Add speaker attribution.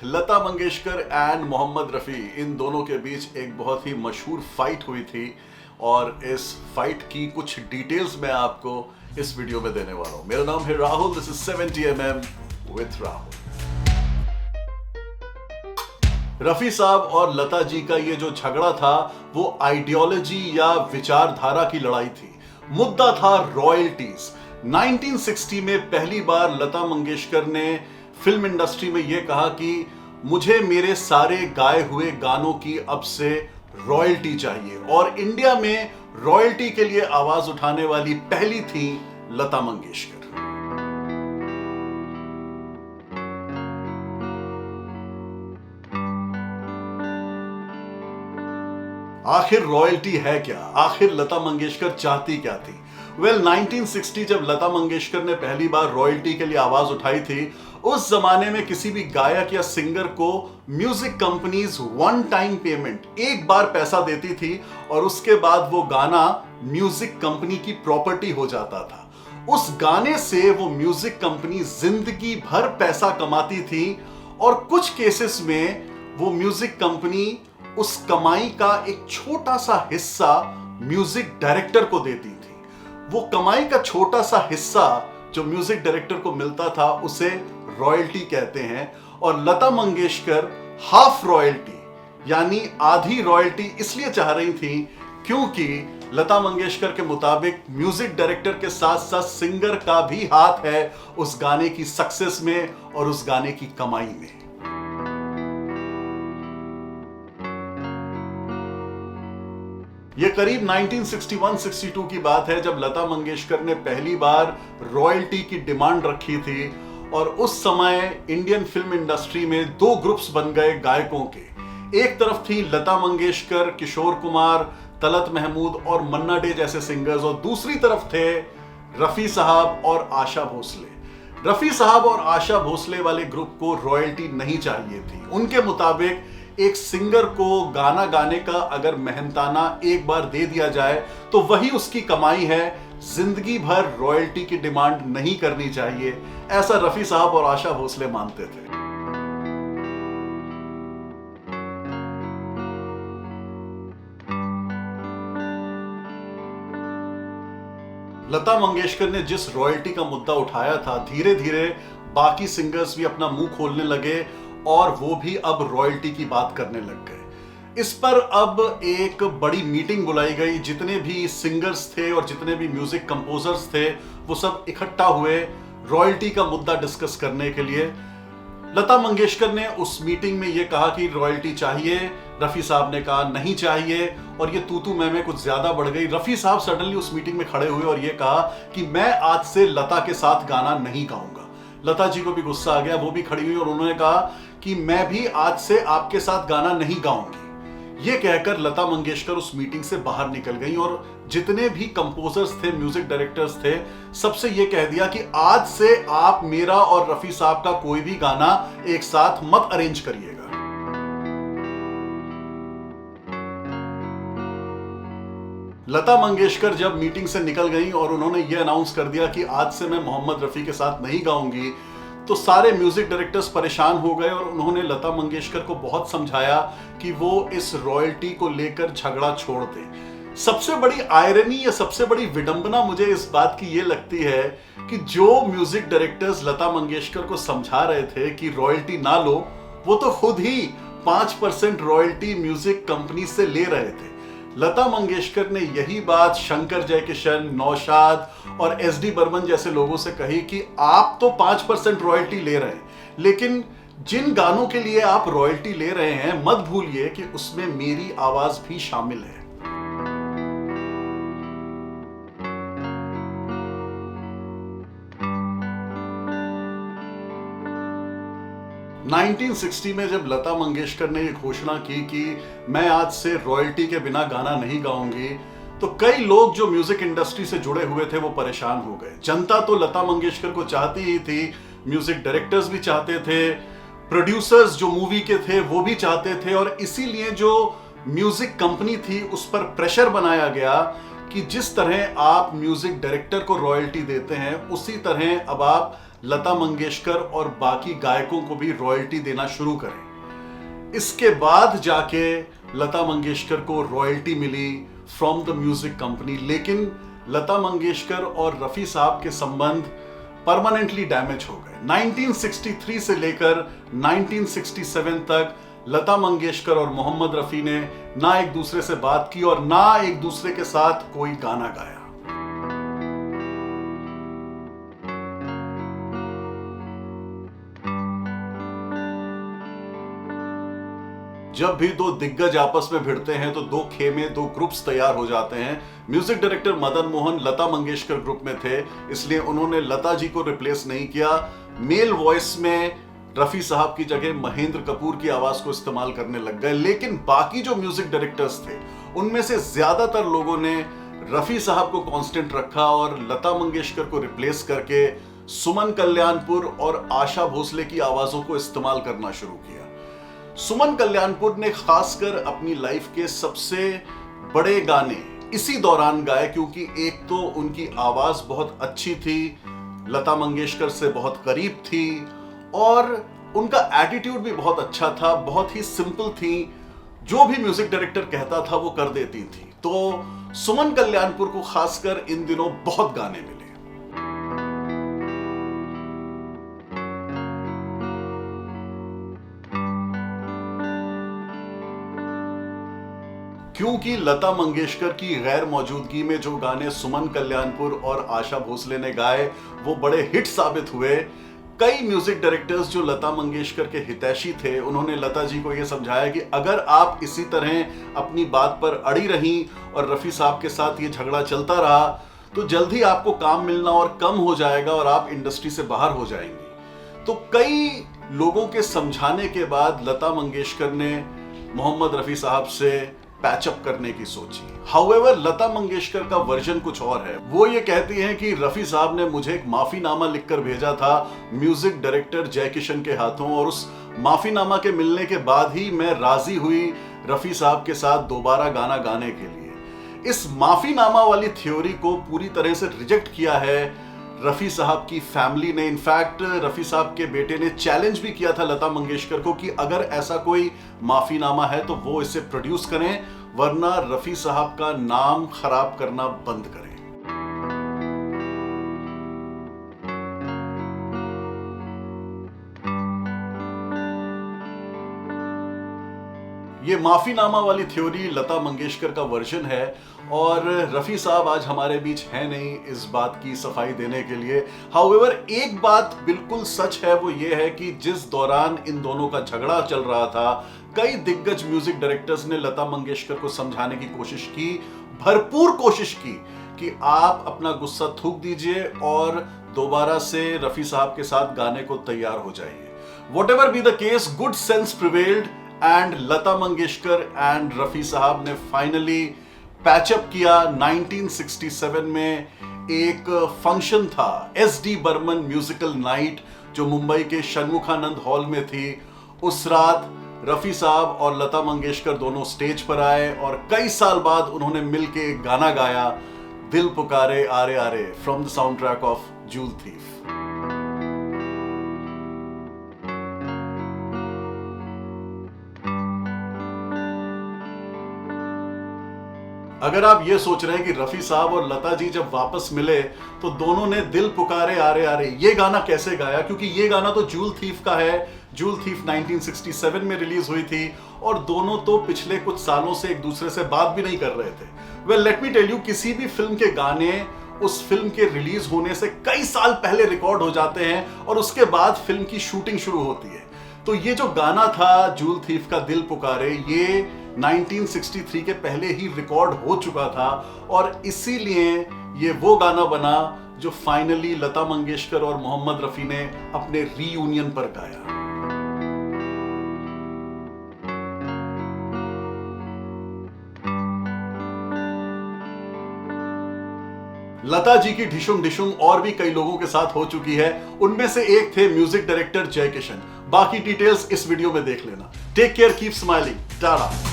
Speaker 1: Lata Mangeshkar and Mohammad Rafi, इन दोनों के बीच एक बहुत ही मशहूर फाइट हुई थी और इस फाइट की कुछ डिटेल्स मैं आपको इस वीडियो में देने वाला हूं। मेरा नाम है Rahul, this is 70mm with Rahul. Rafi साहब और लता जी का ये जो झगड़ा था वो आइडियोलॉजी या विचारधारा की लड़ाई थी। मुद्दा था रॉयल्टीज। 1960 में पहली बार लता मंगेशकर ने फिल्म इंडस्ट्री में यह कहा कि मुझे मेरे सारे गाए हुए गानों की अब से रॉयल्टी चाहिए, और इंडिया में रॉयल्टी के लिए आवाज उठाने वाली पहली थी लता मंगेशकर। आखिर रॉयल्टी है क्या? आखिर लता मंगेशकर चाहती क्या थी? 1960 जब लता मंगेशकर ने पहली बार रॉयल्टी के लिए आवाज उठाई थी, उस जमाने में किसी भी गायक या सिंगर को music companies one time payment, एक बार पैसा देती थी और उसके बाद वो गाना म्यूजिक कंपनी की प्रॉपर्टी हो जाता था। उस गाने से वो म्यूजिक कंपनी जिंदगी भर पैसा कमाती थी और कुछ केसेस में वो म्यूजिक कंपनी उस कमाई का एक छोटा सा हिस्सा म्यूजिक डायरेक्टर को देती थी। वो कमाई का छोटा सा हिस्सा जो म्यूजिक डायरेक्टर को मिलता था उसे रॉयल्टी कहते हैं, और लता मंगेशकर हाफ रॉयल्टी यानी आधी रॉयल्टी इसलिए चाह रही थी क्योंकि लता मंगेशकर के मुताबिक म्यूजिक डायरेक्टर के साथ साथ सिंगर का भी हाथ है उस गाने की सक्सेस में और उस गाने की कमाई में। यह करीब 1961-62 की बात है जब लता मंगेशकर ने पहली बार रॉयल्टी की डिमांड रखी थी, और उस समय इंडियन फिल्म इंडस्ट्री में दो ग्रुप्स बन गए गायकों के। एक तरफ थी लता मंगेशकर, किशोर कुमार, तलत महमूद और मन्ना डे जैसे सिंगर्स, और दूसरी तरफ थे रफ़ी साहब और आशा भोसले। रफ़ी साहब और आशा भोसले वाले ग्रुप को रॉयल्टी नहीं चाहिए थी। उनके मुताबिक एक सिंगर को गाना गाने का अगर मेहनताना एक बार दे दिया जाए तो वही उसकी कमाई है, जिंदगी भर रॉयल्टी की डिमांड नहीं करनी चाहिए, ऐसा रफ़ी साहब और आशा भोसले मानते थे। लता मंगेशकर ने जिस रॉयल्टी का मुद्दा उठाया था, धीरे धीरे बाकी सिंगर्स भी अपना मुंह खोलने लगे और वो भी अब रॉयल्टी की बात करने लग गए। इस पर अब एक बड़ी मीटिंग बुलाई गई। जितने भी सिंगर्स थे और जितने भी म्यूजिक कंपोजर्स थे वो सब इकट्ठा हुए रॉयल्टी का मुद्दा डिस्कस करने के लिए। लता मंगेशकर ने उस मीटिंग में ये कहा कि रॉयल्टी चाहिए, रफ़ी साहब ने कहा नहीं चाहिए, और ये तू मैं कुछ ज्यादा बढ़ गई। रफ़ी साहब सडनली उस मीटिंग में खड़े हुए और ये कहा कि मैं आज से लता के साथ गाना नहीं गाऊंगा। लता जी को भी गुस्सा आ गया, वो भी खड़ी हुई और उन्होंने कहा कि मैं भी आज से आपके साथ गाना नहीं गाऊंगी। ये कहकर लता मंगेशकर उस मीटिंग से बाहर निकल गई और जितने भी कंपोजर्स थे, म्यूजिक डायरेक्टर्स थे, सबसे ये कह दिया कि आज से आप मेरा और रफ़ी साहब का कोई भी गाना एक साथ मत अरेंज करिएगा। लता मंगेशकर जब मीटिंग से निकल गई और उन्होंने ये अनाउंस कर दिया कि आज से मैं मोहम्मद रफ़ी के साथ नहीं गाऊंगी, तो सारे म्यूजिक डायरेक्टर्स परेशान हो गए और उन्होंने लता मंगेशकर को बहुत समझाया कि वो इस रॉयल्टी को लेकर झगड़ा छोड़ दें। सबसे बड़ी आयरनी या सबसे बड़ी विडंबना मुझे इस बात की ये लगती है कि जो म्यूजिक डायरेक्टर्स लता मंगेशकर को समझा रहे थे कि रॉयल्टी ना लो, वो तो खुद ही 5% रॉयल्टी म्यूजिक कंपनी से ले रहे थे। लता मंगेशकर ने यही बात शंकर जयकिशन, नौशाद और एसडी बर्मन जैसे लोगों से कही कि आप तो 5% रॉयल्टी ले रहे हैं, लेकिन जिन गानों के लिए आप रॉयल्टी ले रहे हैं मत भूलिए कि उसमें मेरी आवाज भी शामिल है। नाइनटीन 1960 में जब लता मंगेशकर ने यह घोषणा की कि मैं आज से रॉयल्टी के बिना गाना नहीं गाऊंगी, तो कई लोग जो म्यूजिक इंडस्ट्री से जुड़े हुए थे वो परेशान हो गए। जनता तो लता मंगेशकर को चाहती ही थी, म्यूजिक डायरेक्टर्स भी चाहते थे, प्रोड्यूसर्स जो मूवी के थे वो भी चाहते थे, और इसीलिए जो म्यूजिक कंपनी थी उस पर प्रेशर बनाया गया कि जिस तरह आप म्यूजिक डायरेक्टर को रॉयल्टी देते हैं उसी तरह अब आप लता मंगेशकर और बाकी गायकों को भी रॉयल्टी देना शुरू करें। इसके बाद जाके लता मंगेशकर को रॉयल्टी मिली फ्रॉम द म्यूजिक कंपनी। लेकिन लता मंगेशकर और रफी साहब के संबंध परमानेंटली डैमेज हो गए। 1963 से लेकर 1967 तक लता मंगेशकर और मोहम्मद रफी ने ना एक दूसरे से बात की और ना एक दूसरे के साथ कोई गाना गाया। जब भी दो दिग्गज आपस में भिड़ते हैं तो दो खेमे, दो ग्रुप्स तैयार हो जाते हैं। Music director Madan Mohan Lata Mangeshkar group में थे, इसलिए उन्होंने लता जी को रिप्लेस नहीं किया। मेल वॉइस में रफी साहब की जगह महेंद्र कपूर की आवाज को इस्तेमाल करने लग गए। लेकिन बाकी जो म्यूजिक डायरेक्टर्स थे उनमें से ज्यादातर लोगों ने रफी साहब को कांस्टेंट रखा और लता मंगेशकर को रिप्लेस करके सुमन कल्याणपुर और आशा भोसले की आवाजों को इस्तेमाल करना शुरू किया। सुमन कल्याणपुर ने खासकर अपनी लाइफ के सबसे बड़े गाने इसी दौरान गाए, क्योंकि एक तो उनकी आवाज बहुत अच्छी थी, लता मंगेशकर से बहुत करीब थी और उनका एटीट्यूड भी बहुत अच्छा था, बहुत ही सिंपल थी। जो भी म्यूजिक डायरेक्टर कहता था वो कर देती थी। तो सुमन कल्याणपुर को खासकर इन दिनों बहुत गाने मिले। क्योंकि लता मंगेशकर की गैर मौजूदगी में जो गाने सुमन कल्याणपुर और आशा भोसले ने गाए वो बड़े हिट साबित हुए। कई म्यूजिक डायरेक्टर्स जो लता मंगेशकर के हितैषी थे उन्होंने लता जी को यह समझाया कि अगर आप इसी तरह अपनी बात पर अड़ी रहीं और रफी साहब के साथ ये झगड़ा चलता रहा तो जल्द ही आपको काम मिलना और कम हो जाएगा और आप इंडस्ट्री से बाहर हो जाएंगे। तो कई लोगों के समझाने के बाद लता मंगेशकर ने मोहम्मद रफी साहब से पैचअप करने की सोची। हाउएवर लता मंगेशकर का वर्जन कुछ और है। वो ये कहती हैं कि रफी साहब ने मुझे एक माफीनामा लिखकर भेजा था म्यूजिक डायरेक्टर जय किशन के हाथों और उस माफीनामा के मिलने के बाद ही मैं राजी हुई रफी साहब के साथ दोबारा गाना गाने के लिए। इस माफीनामा वाली थ्योरी को पूरी तरह से रिजेक्ट किया है रफी साहब की फैमिली ने। इनफैक्ट रफी साहब के बेटे ने चैलेंज भी किया था लता मंगेशकर को कि अगर ऐसा कोई माफीनामा है तो वो इसे प्रोड्यूस करें, वरना रफी साहब का नाम खराब करना बंद करें। ये माफीनामा वाली थ्योरी लता मंगेशकर का वर्जन है और रफी साहब आज हमारे बीच है नहीं इस बात की सफाई देने के लिए। हाउएवर एक बात बिल्कुल सच है, वो ये है कि जिस दौरान इन दोनों का झगड़ा चल रहा था कई दिग्गज म्यूजिक डायरेक्टर्स ने लता मंगेशकर को समझाने की कोशिश की, भरपूर कोशिश की कि आप अपना गुस्सा थूक दीजिए और दोबारा से रफी साहब के साथ गाने को तैयार हो जाइए। Whatever be the case, good sense prevailed and Lata Mangeshkar and Rafi साहब ने फाइनली पैचअप किया। 1967 में एक फंक्शन था SD बर्मन म्यूजिकल नाइट जो मुंबई के षणमुखानंद हॉल में थी। उस रात रफी साहब और लता मंगेशकर दोनों स्टेज पर आए और कई साल बाद उन्होंने मिलके एक गाना गाया, दिल पुकारे आरे आरे, from the soundtrack of Jewel Thief. अगर आप ये सोच रहे हैं कि रफी साहब और लता जी जब वापस मिले तो दोनों ने दिल पुकारे आरे आरे ये गाना कैसे गाया, क्योंकि ये गाना तो जूल थीफ का है। जूल थीफ 1967 में रिलीज हुई थी और दोनों तो पिछले कुछ सालों से एक दूसरे से बात भी नहीं कर रहे थे। Well let me tell you, किसी भी फिल्म के गाने उस फिल्म के रिलीज होने से कई साल पहले रिकॉर्ड हो जाते हैं और उसके बाद फिल्म की शूटिंग शुरू होती है। तो ये जो गाना था जूल थीफ का दिल पुकारे, ये 1963 के पहले ही रिकॉर्ड हो चुका था और इसीलिए ये वो गाना बना जो फाइनली लता मंगेशकर और मोहम्मद रफी ने अपने रीयूनियन पर गाया। लता जी की ढिशुम ढिशुम और भी कई लोगों के साथ हो चुकी है। उनमें से एक थे म्यूजिक डायरेक्टर जय किशन। बाकी डिटेल्स इस वीडियो में देख लेना। Take care, keep smiling, Tata.